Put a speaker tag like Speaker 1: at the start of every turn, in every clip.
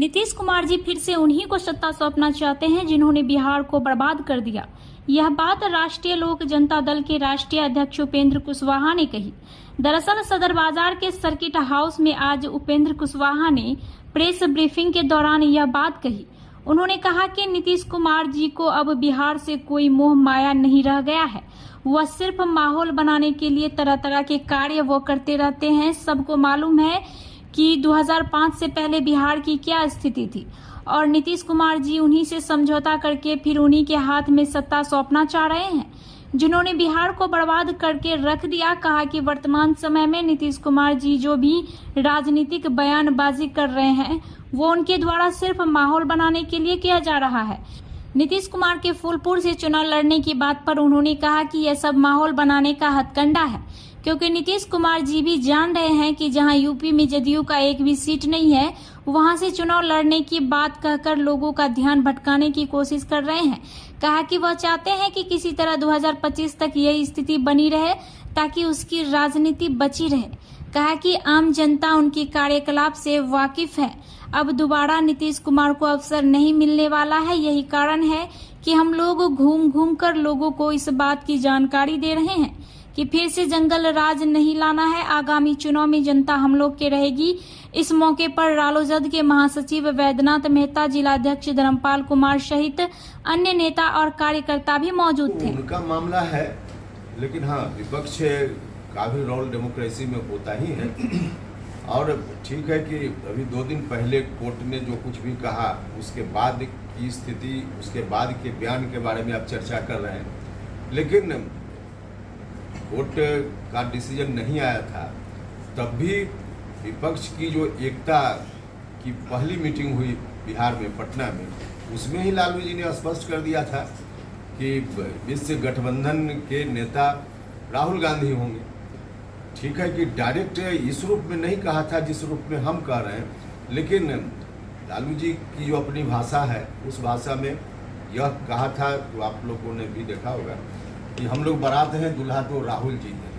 Speaker 1: नीतीश कुमार जी फिर से उन्हीं को सत्ता सौंपना चाहते हैं जिन्होंने बिहार को बर्बाद कर दिया। यह बात राष्ट्रीय लोक जनता दल के राष्ट्रीय अध्यक्ष उपेंद्र कुशवाहा ने कही। दरअसल सदर बाजार के सर्किट हाउस में आज उपेंद्र कुशवाहा ने प्रेस ब्रीफिंग के दौरान यह बात कही। उन्होंने कहा कि नीतीश कुमार जी को अब बिहार से कोई मोह माया नहीं रह गया है। वह सिर्फ माहौल बनाने के लिए तरह तरह के कार्य वो करते रहते हैं। सबको मालूम है कि 2005 से पहले बिहार की क्या स्थिति थी और नीतीश कुमार जी उन्हीं से समझौता करके फिर उन्हीं के हाथ में सत्ता सौंपना चाह रहे हैं, जिन्होंने बिहार को बर्बाद करके रख दिया। कहा कि वर्तमान समय में नीतीश कुमार जी जो भी राजनीतिक बयानबाजी कर रहे हैं वो उनके द्वारा सिर्फ माहौल बनाने के लिए किया जा रहा है। नीतीश कुमार के फूलपुर से चुनाव लड़ने की बात पर उन्होंने कहा कि यह सब माहौल बनाने का हथकंडा है, क्योंकि नीतीश कुमार जी भी जान रहे हैं कि जहां यूपी में जदयू का एक भी सीट नहीं है, वहां से चुनाव लड़ने की बात कहकर लोगों का ध्यान भटकाने की कोशिश कर रहे हैं। कहा कि वह चाहते हैं कि किसी तरह 2025 तक यही स्थिति बनी रहे ताकि उसकी राजनीति बची रहे। कहा कि आम जनता उनकी कार्यकलाप से वाकिफ है। अब दोबारा नीतीश कुमार को अवसर नहीं मिलने वाला है। यही कारण है कि हम लोग घूम घूम कर लोगों को इस बात की जानकारी दे रहे हैं कि फिर से जंगल राज नहीं लाना है। आगामी चुनाव में जनता हम लोग के रहेगी। इस मौके पर रालोजद के महासचिव वैद्यनाथ मेहता, जिलाध्यक्ष धर्मपाल कुमार सहित अन्य नेता और कार्यकर्ता भी मौजूद थे।
Speaker 2: उनका मामला है, लेकिन हाँ, विपक्ष का भी रोल डेमोक्रेसी में होता ही है। और ठीक है कि अभी 2 दिन पहले कोर्ट ने जो कुछ भी कहा, उसके बाद की स्थिति, उसके बाद के बयान के बारे में आप चर्चा कर रहे हैं, लेकिन कोर्ट का डिसीजन नहीं आया था तब भी विपक्ष की जो एकता की पहली मीटिंग हुई बिहार में, पटना में, उसमें ही लालू जी ने स्पष्ट कर दिया था कि विश्व गठबंधन के नेता राहुल गांधी होंगे। ठीक है कि डायरेक्ट इस रूप में नहीं कहा था जिस रूप में हम कह रहे हैं, लेकिन लालू जी की जो अपनी भाषा है उस भाषा में यह कहा था, जो आप लोगों ने भी देखा होगा कि हम लोग बारात हैं, दूल्हा तो राहुल जी हैं।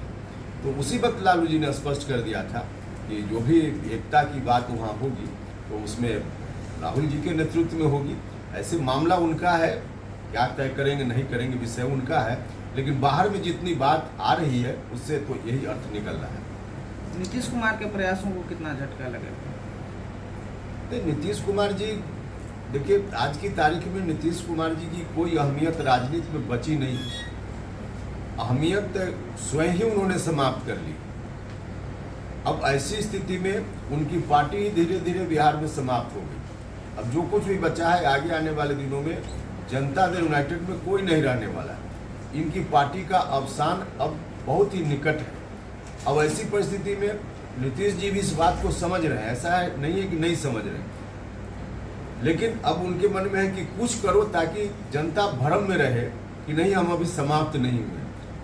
Speaker 2: तो उसी वक्त लालू जी ने स्पष्ट कर दिया था कि जो भी एकता की बात वहाँ होगी तो उसमें राहुल जी के नेतृत्व में होगी। ऐसे मामला उनका है, क्या तय करेंगे नहीं करेंगे विषय उनका है, लेकिन बाहर में जितनी बात आ रही है उससे तो यही अर्थ निकल रहा है।
Speaker 3: नीतीश कुमार के प्रयासों को कितना झटका लगेगा?
Speaker 2: नीतीश कुमार जी, देखिए, आज की तारीख में नीतीश कुमार जी की कोई अहमियत राजनीति में बची नहीं। अहमियत स्वयं ही उन्होंने समाप्त कर ली। अब ऐसी स्थिति में उनकी पार्टी धीरे धीरे बिहार में समाप्त हो गई। अब जो कुछ भी बचा है आगे आने वाले दिनों में जनता दल यूनाइटेड में कोई नहीं रहने वाला है। इनकी पार्टी का अवसान अब बहुत ही निकट है। अब ऐसी परिस्थिति में नीतीश जी भी इस बात को समझ रहे हैं, ऐसा नहीं है कि नहीं समझ रहे, लेकिन अब उनके मन में है कि कुछ करो ताकि जनता भ्रम में रहे कि नहीं, हम अभी समाप्त नहीं हुए।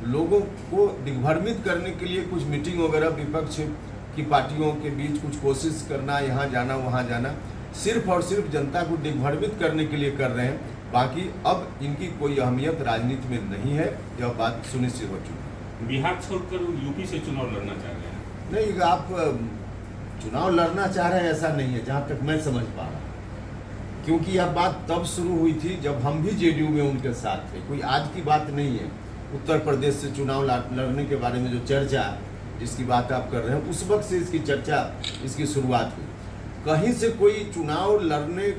Speaker 2: लोगों को दिग्भ्रमित करने के लिए कुछ मीटिंग वगैरह विपक्ष की पार्टियों के बीच कुछ कोशिश करना, यहाँ जाना वहाँ जाना, सिर्फ और सिर्फ जनता को दिग्भ्रमित करने के लिए कर रहे हैं। बाकी अब इनकी कोई अहमियत राजनीति में नहीं है, यह बात सुनिश्चित हो चुकी है।
Speaker 4: बिहार छोड़कर यूपी से चुनाव लड़ना चाह रहे हैं?
Speaker 2: नहीं, आप चुनाव लड़ना चाह रहे हैं ऐसा नहीं है, जहाँ तक मैं समझ पा रहा हूँ, क्योंकि यह बात तब शुरू हुई थी जब हम भी जेडीयू में उनके साथ थे। कोई आज की बात नहीं है। उत्तर प्रदेश से चुनाव लड़ने के बारे में जो चर्चा, जिसकी बात आप कर रहे हैं, उस वक्त से इसकी चर्चा, इसकी शुरुआत हुई। कहीं से कोई चुनाव लड़ने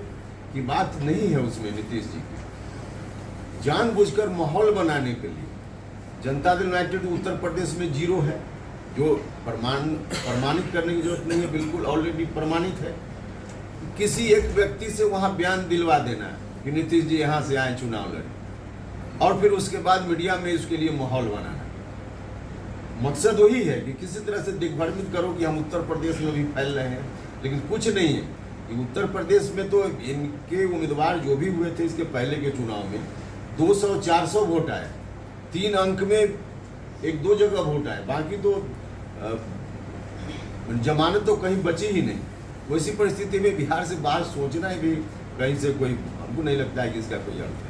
Speaker 2: की बात नहीं है उसमें। नीतीश जी की जानबूझकर माहौल बनाने के लिए जनता दल यूनाइटेड उत्तर प्रदेश में 0 है, जो प्रमाणित करने की जरूरत नहीं है, बिल्कुल ऑलरेडी प्रमाणित है। किसी एक व्यक्ति से वहां बयान दिलवा देना है कि नीतीश जी यहाँ से आए, चुनाव लड़े, और फिर उसके बाद मीडिया में इसके लिए माहौल बनाना। मकसद वही है कि किसी तरह से दिग्भ्रमित करो कि हम उत्तर प्रदेश में भी फैल रहे हैं, लेकिन कुछ नहीं है कि उत्तर प्रदेश में तो इनके उम्मीदवार जो भी हुए थे इसके पहले के चुनाव में 200-400 वोट आए, 3 अंक में 1-2 जगह वोट आए, बाकी तो जमानत तो कहीं बची ही नहीं। वैसी परिस्थिति में बिहार से बाहर सोचना ही भी कहीं से कोई, हमको नहीं लगता है कि इसका कोई अर्थ है।